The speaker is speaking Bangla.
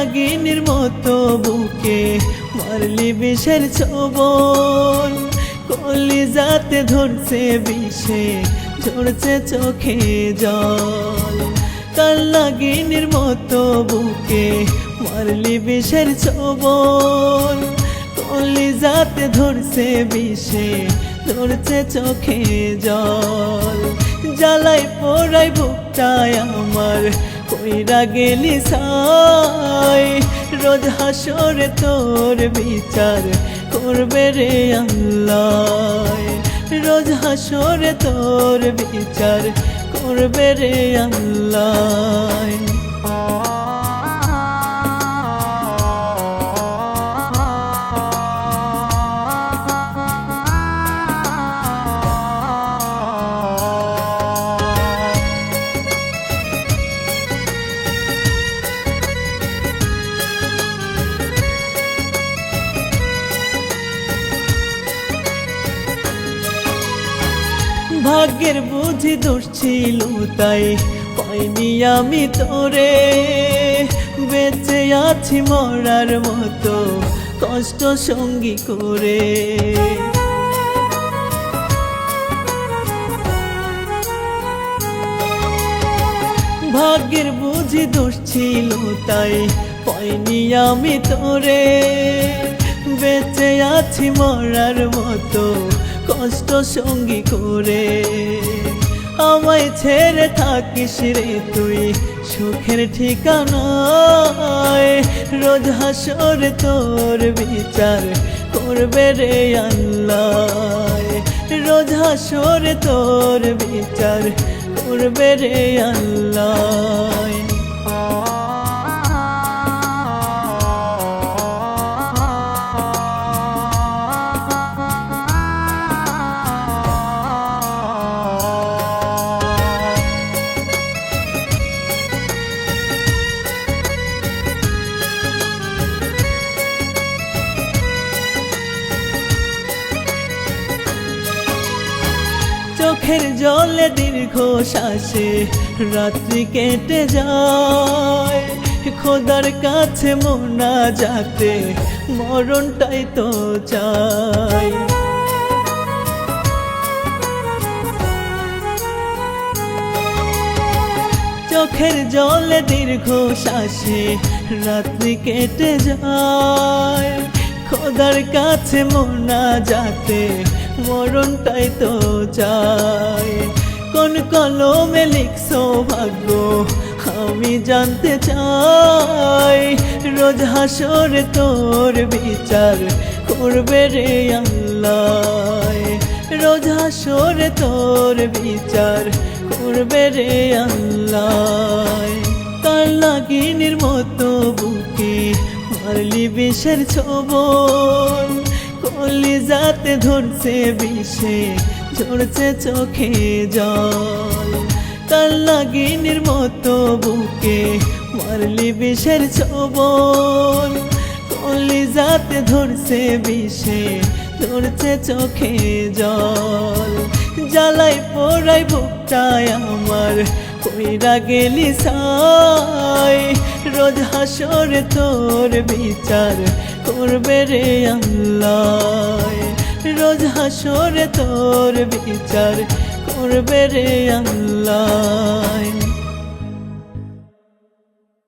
নাগিনীর মতো বুকে মারলি বিষের ছোবল, কলিজাতে ধরছে বিষে ঝরছে চোখে জল। কাল নাগিনীর মতো বুকে মারলি বিষের ছোবল, কলিজাতে ধরছে বিষে ধরছে চোখে জল। জ্বালাই পোড়াই বুকটায় আমার কইরা গেলি ছাই, রোজ হাসরে তোর বিচার করবে রে আল্লাহ, রোজ হাসরে তোর বিচার করবে রে আল্লাহ। ভাগ্যের বুঝি দোষ ছিল তাই পাইনি আমি তোরে, বেঁচে আছি মরার মতো কষ্ট সঙ্গী করে। ভাগ্যের বুঝি দোষ ছিল তাই পাইনি আমি তোরে, বেঁচে আছি মরার মতো কষ্ট সঙ্গী করে। আমায় ছেড়ে থাকিস রে তুই সুখের ঠিকানায়, রোজ হাসরে তোর বিচার করবে রে আল্লাহ, রোজ হাসরে তোর বিচার করবে রে আল্লাহ। চোখের জলে দীর্ঘ শ্বাসে রাত্রি কেটে যায়, খোদার কাছে মোনাজাতে মরণটাই তো চাই। চোখের জলে দীর্ঘ শ্বাসে রাত্রি কেটে যায়, খোদার কাছে মোনাজাতে মরণটাই তো চাই। কোন কলমে লিখছো ভাগ্য আমি জানতে চাই, রোজ হাসরে তোর বিচার করবে রে আল্লাহ, রোজ হাসরে তোর বিচার করবে রে আল্লাহ। কাল নাগিনীর মতো বুকে মারলি বিষের ছোবল, কলিজাতে ধরছে বিষে ঝরছে চোখে জল। কাল নাগিনীর মতো বুকে মারলি বিষের ছোবল, কলিজাতে ধরছে বিষে ধরছে চোখে জল। জ্বালাই পোড়াই বুকটায় আমার কইরা গেলি ছাই, রোজ হাসরে তোর বিচার করবে রে আল্লাহ, রোজ হাসরে তোর বিচার করবে রে আল্লাহ।